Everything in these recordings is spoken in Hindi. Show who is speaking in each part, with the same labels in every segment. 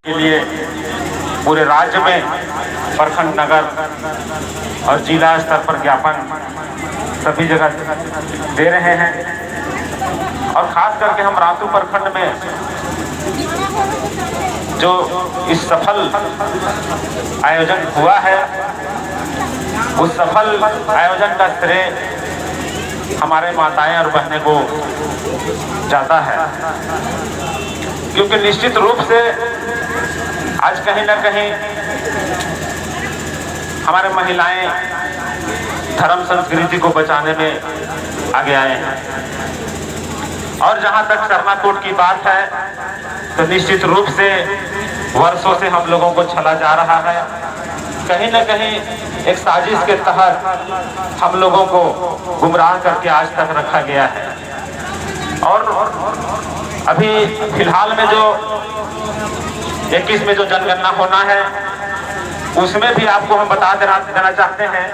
Speaker 1: के लिए पूरे राज्य में प्रखंड, नगर और जिला स्तर पर ज्ञापन सभी जगह दे रहे हैं। और खास करके हम रातू प्रखंड में जो इस सफल आयोजन हुआ है, उस सफल आयोजन का श्रेय हमारे माताएं और बहनें को जाता है, क्योंकि निश्चित रूप से आज कहीं ना कहीं हमारे महिलाएं धर्म संस्कृति को बचाने में आगे आए हैं। और जहां तक सरना कोड की बात है तो निश्चित रूप से वर्षों से हम लोगों को छला जा रहा है। कहीं ना कहीं एक साजिश के तहत हम लोगों को गुमराह करके आज तक रखा गया है। और अभी फिलहाल में जो 21 में जो जनगणना होना है, उसमें भी आपको हम बता देना चाहते हैं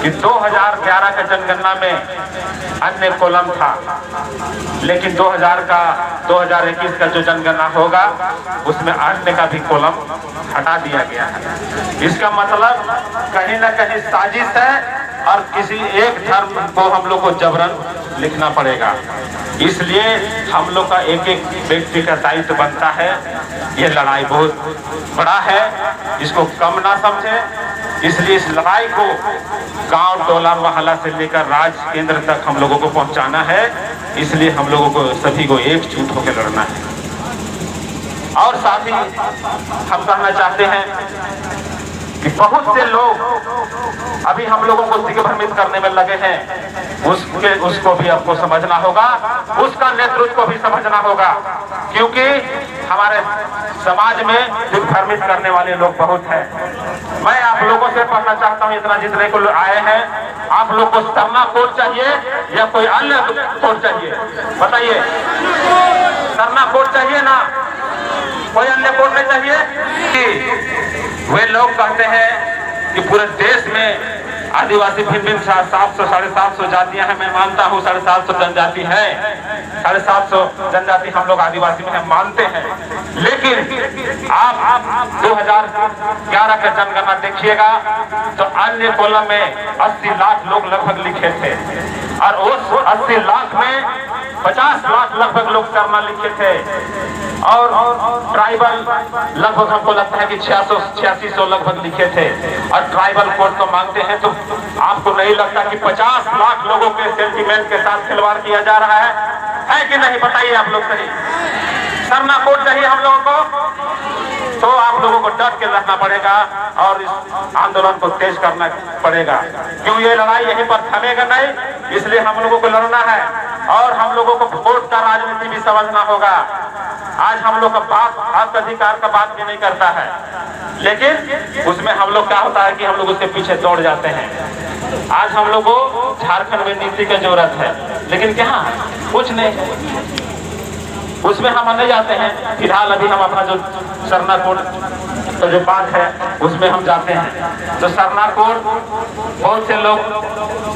Speaker 1: कि 2011 का जनगणना में अन्य कॉलम था, लेकिन 2021 का जो जनगणना होगा उसमें अन्य का भी कॉलम हटा दिया गया है। इसका मतलब कहीं ना कहीं साजिश है और किसी एक धर्म को हम लोग को जबरन लिखना पड़ेगा। इसलिए हम लोग का एक एक व्यक्ति का दायित्व बनता है। यह लड़ाई बहुत बड़ा है, इसको कम ना समझे। इसलिए इस लड़ाई को गांव, टोला, मोहल्ला से लेकर राज्य केंद्र तक हम लोगों को पहुंचाना है। इसलिए हम लोगों को सभी को एकजुट होकर लड़ना है। और साथ ही हम कहना चाहते हैं कि बहुत से लोग अभी हम लोगों को दिग्भ्रमित करने में लगे हैं, उसको भी आपको समझना होगा, उसका नेतृत्व को भी समझना होगा, क्योंकि हमारे समाज में दिग्भ्रमित करने वाले लोग बहुत हैं। मैं आप लोगों से पढ़ना चाहता हूं, इतना जितने को आए हैं, आप लोग को सरना कोड चाहिए या कोई अन्य कोड चाहिए? बताइए, सरना कोड चाहिए ना? कोई अन्य कोड नहीं चाहिए? वे लोग कहते हैं कि पूरे देश में आदिवासी भिन्न 700 साढ़े 700 जातियां हैं। मैं मानता हूँ 750 जनजाति है, 750 जनजाति हम लोग आदिवासी में हम मानते हैं। लेकिन आप 2011 का जनगणना देखिएगा तो अन्य कॉलम में 80 लाख लोग लगभग लिखे थे, और उस 80 लाख में 50 लाख लगभग लोग सरना लिखे थे, और ट्राइबल लगभग हमको लगता है कि 8600 लगभग लिखे थे। और ट्राइबल कोड तो मांगते हैं, तो आपको नहीं लगता कि 50 लाख लोगों के सेंटीमेंट के साथ खिलवाड़ किया जा रहा है कि नहीं? बताइए आप लोग। सही सरना कोड चाहिए हम लोगों को, तो आप लोगों को डट के लड़ना पड़ेगा और इस आंदोलन को तेज करना पड़ेगा, क्यों ये लड़ाई यहीं पर थमेगा नहीं। इसलिए हम लोगों को लड़ना है और हम लोगों को वोट का राजनीति भी समझना होगा। आज हम लोग का बात हक अधिकार का बात भी नहीं करता है, लेकिन उसमें हम लोग क्या होता है कि हम लोग उसके पीछे दौड़ जाते हैं। आज हम लोग को झारखंड में नीति की जरूरत है, लेकिन क्या कुछ नहीं, उसमें हम नहीं जाते हैं। फिलहाल अभी हम अपना जो सरना कोड तो जो बात है उसमें हम जाते हैं। तो सरना कोड बहुत से लोग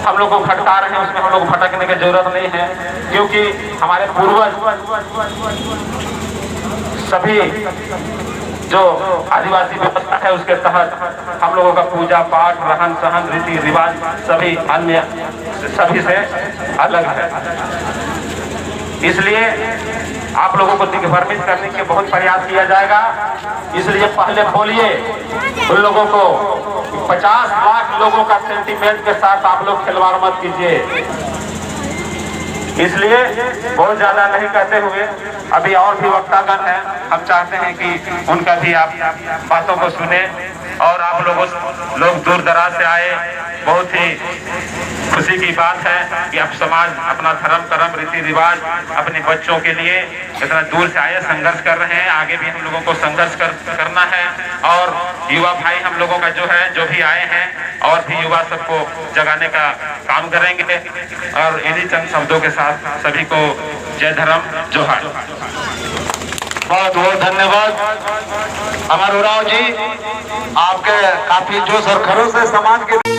Speaker 1: हम लोग को भटका रहे हैं, उसमें हम लोग को भटकने की जरूरत नहीं है, क्योंकि हमारे पूर्वज सभी जो आदिवासी व्यवस्था है उसके तहत हम लोगों का पूजा पाठ, रहन सहन, रीति रिवाज सभी अन्य सभी से अलग है। इसलिए आप लोगों को दिग्भ्रमित करने के बहुत प्रयास किया जाएगा। इसलिए पहले बोलिए उन लोगों को 50 लाख लोगों का सेंटीमेंट के साथ आप लोग खिलवाड़ मत कीजिए। इसलिए बहुत ज्यादा नहीं कहते हुए अभी और भी वक्तागण हैं, हम चाहते हैं कि उनका भी आप बातों को सुने। और आप लोग दूर दराज से आए, बहुत ही खुशी की बात है कि आप समाज अपना धर्म कर्म रीति रिवाज अपने बच्चों के लिए इतना दूर से आए, संघर्ष कर रहे हैं। आगे भी हम लोगों को संघर्ष करना है। और युवा भाई हम लोगों का जो भी आए हैं, और भी युवा सबको जगाने का काम करेंगे। और इन्हीं चंद शब्दों के साथ सभी को जय धर्म, जोहार।
Speaker 2: बहुत बहुत धन्यवाद अमर उरांव जी, आपके काफी जोश और खरोश से समाज के